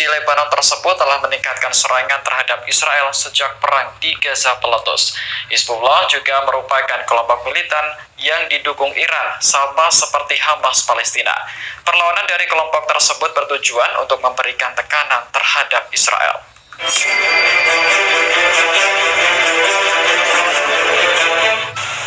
Lebanon tersebut telah meningkatkan serangan terhadap Israel sejak perang di Gaza meletus. Hizbullah juga merupakan kelompok militan yang didukung Iran, sama seperti Hamas Palestina. Perlawanan dari kelompok tersebut bertujuan untuk memberikan tekanan terhadap Israel.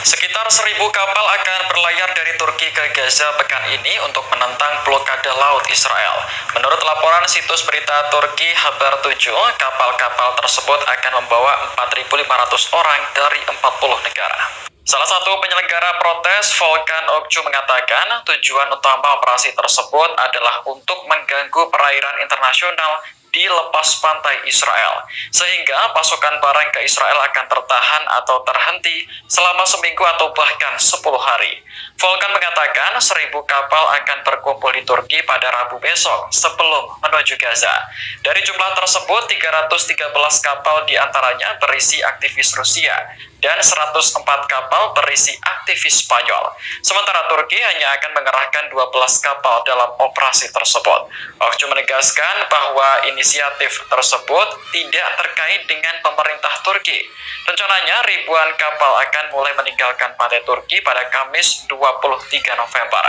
Sekitar 1.000 kapal akan berlayar dari Turki ke Gaza pekan ini untuk menentang blokade laut Israel. Menurut laporan situs berita Turki Haber 7, kapal-kapal tersebut akan membawa 4.500 orang dari 40 negara. Salah satu penyelenggara protes, Volkan Okcu, mengatakan tujuan utama operasi tersebut adalah untuk mengganggu perairan internasional di lepas pantai Israel, sehingga pasokan barang ke Israel akan tertahan atau terhenti selama seminggu atau bahkan 10 hari. Volkan mengatakan 1.000 kapal akan berkumpul di Turki pada Rabu besok sebelum menuju Gaza. Dari jumlah tersebut, 313 kapal diantaranya berisi aktivis Rusia dan 104 kapal berisi aktivis Spanyol. Sementara Turki hanya akan mengerahkan 12 kapal dalam operasi tersebut. Okcu menegaskan bahwa inisiatif tersebut tidak terkait dengan pemerintah Turki. Rencananya ribuan kapal akan mulai meninggalkan pantai Turki pada Kamis 23 November.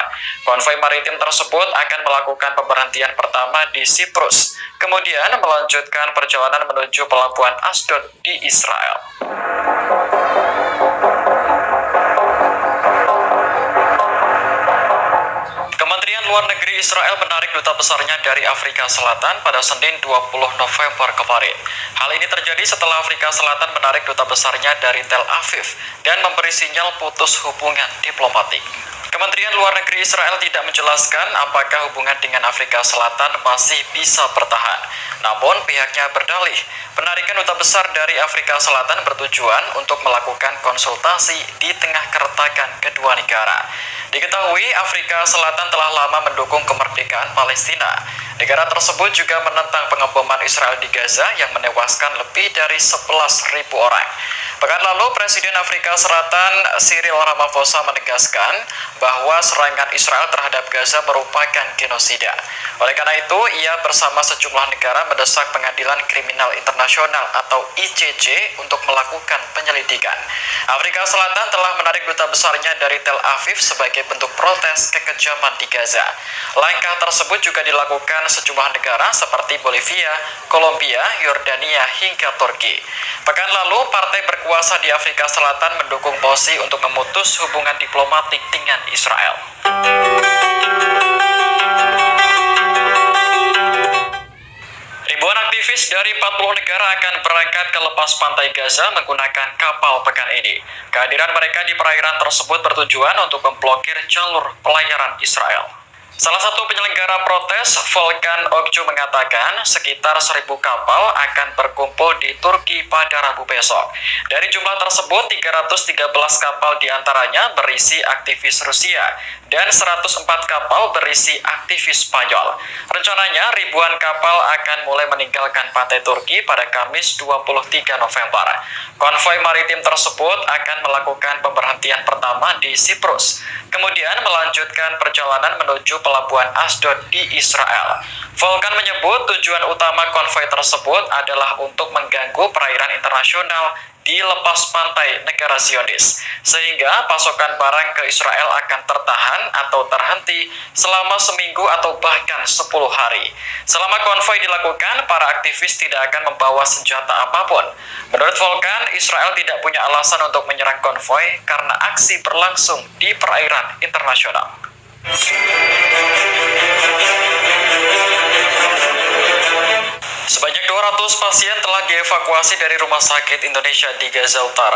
Konvoi maritim tersebut akan melakukan pemberhentian pertama di Siprus, kemudian melanjutkan perjalanan menuju pelabuhan Asdod di Israel. Kementerian Luar Negeri Israel menarik duta besarnya dari Afrika Selatan pada Senin 20 November kemarin. Hal ini terjadi setelah Afrika Selatan menarik duta besarnya dari Tel Aviv dan memberi sinyal putus hubungan diplomatik. Kementerian Luar Negeri Israel tidak menjelaskan apakah hubungan dengan Afrika Selatan masih bisa bertahan. Namun pihaknya berdalih, penarikan duta besar dari Afrika Selatan bertujuan untuk melakukan konsultasi di tengah keretakan kedua negara. Diketahui Afrika Selatan telah lama mendukung kemerdekaan Palestina. Negara tersebut juga menentang pengeboman Israel di Gaza yang menewaskan lebih dari 11.000 orang. Pekan lalu, Presiden Afrika Selatan Cyril Ramaphosa menegaskan bahwa serangan Israel terhadap Gaza merupakan genosida. Oleh karena itu, ia bersama sejumlah negara mendesak Pengadilan Kriminal Internasional atau ICC untuk melakukan penyelidikan. Afrika Selatan telah menarik duta besarnya dari Tel Aviv sebagai bentuk protes kekejaman di Gaza. Langkah tersebut juga dilakukan sejumlah negara seperti Bolivia, Kolombia, Yordania, hingga Turki. Pekan lalu, partai berkuasa di Afrika Selatan mendukung mosi untuk memutus hubungan diplomatik dengan Israel. Ribuan aktivis dari 40 negara akan berangkat ke lepas pantai Gaza menggunakan kapal pekan ini. Kehadiran mereka di perairan tersebut bertujuan untuk memblokir jalur pelayaran Israel. Salah satu penyelenggara protes, Volkan Okcu, mengatakan sekitar 1.000 kapal akan berkumpul di Turki pada Rabu besok. Dari jumlah tersebut, 313 kapal diantaranya berisi aktivis Rusia dan 104 kapal berisi aktivis Spanyol. Rencananya ribuan kapal akan mulai meninggalkan pantai Turki pada Kamis 23 November. Konvoi maritim tersebut akan melakukan pemberhentian pertama di Siprus, kemudian melanjutkan perjalanan menuju pelabuhan Asdod di Israel. Volkan menyebut tujuan utama konvoi tersebut adalah untuk mengganggu perairan internasional di lepas pantai negara Zionis, sehingga pasokan barang ke Israel akan tertahan atau terhenti selama seminggu atau bahkan 10 hari. Selama konvoi dilakukan, para aktivis tidak akan membawa senjata apapun. Menurut Volkan, Israel tidak punya alasan untuk menyerang konvoi karena aksi berlangsung di perairan internasional. Sebanyak 200 pasien telah dievakuasi dari Rumah Sakit Indonesia di Gaza Utara